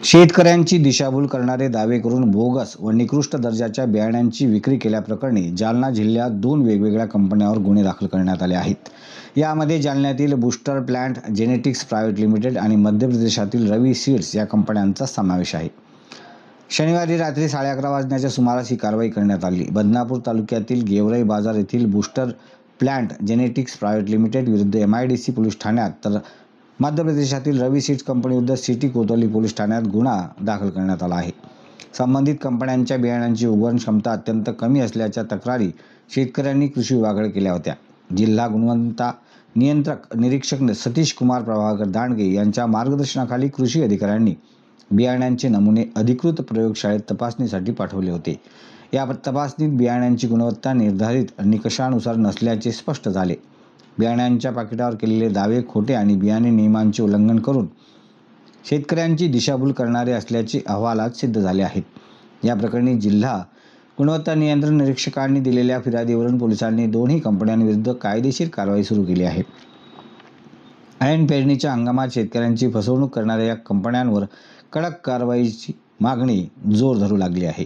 शेतकऱ्यांची दिशाभूल करणारे दावे करून बोगस व निकृष्ट दर्जाच्या बियाण्यांची विक्री केल्याप्रकरणी जालना जिल्ह्यात 2 वेगवेगळ्या कंपन्यांवर गुन्हे दाखल करण्यात आले आहेत. यामध्ये जालन्यातील booster plant genetics private limited आणि मध्य प्रदेशातील रवी सीड्स या कंपन्यांचा समावेश आहे. शनिवारी रात्री 11:30 वाजण्याच्या सुमारास ही कारवाई करण्यात आली. बदनापूर तालुक्यातील गेवराई बाजार येथील booster plant genetics private limited विरुद्ध MIDC पोलीस ठाण्यात तर मध्य प्रदेशातील रवी सीड्स कंपनीविरुद्ध सिटी कोतवाली पोलीस ठाण्यात गुन्हा दाखल करण्यात आला आहे. संबंधित कंपन्यांच्या बियाण्यांची उगवण क्षमता अत्यंत कमी असल्याच्या तक्रारी शेतकऱ्यांनी कृषी विभागाकडे केल्या होत्या. जिल्हा गुणवत्ता निरीक्षक सतीश कुमार प्रभाकर दांडगे यांच्या मार्गदर्शनाखाली कृषी अधिकाऱ्यांनी बियाण्यांचे नमुने अधिकृत प्रयोगशाळेत तपासणीसाठी पाठवले होते. या तपासणीत बियाण्यांची गुणवत्ता निर्धारित निकषानुसार नसल्याचे स्पष्ट झाले. बियाण्यांच्या पाकिटावर केलेले दावे खोटे आणि बियाणे नियमांचे उल्लंघन करून शेतकऱ्यांची दिशाभूल करणारे असल्याचे अहवालात सिद्ध झाले आहेत. या प्रकरणी जिल्हा गुणवत्ता नियंत्रण निरीक्षकांनी दिलेल्या फिर्यादीवरून पोलिसांनी दोन्ही कंपन्यांविरुद्ध कायदेशीर कारवाई सुरू केली आहे. ऐन पेरणीच्या हंगामात शेतकऱ्यांची फसवणूक करणाऱ्या या कंपन्यांवर कडक कारवाईची मागणी जोर धरू लागली आहे.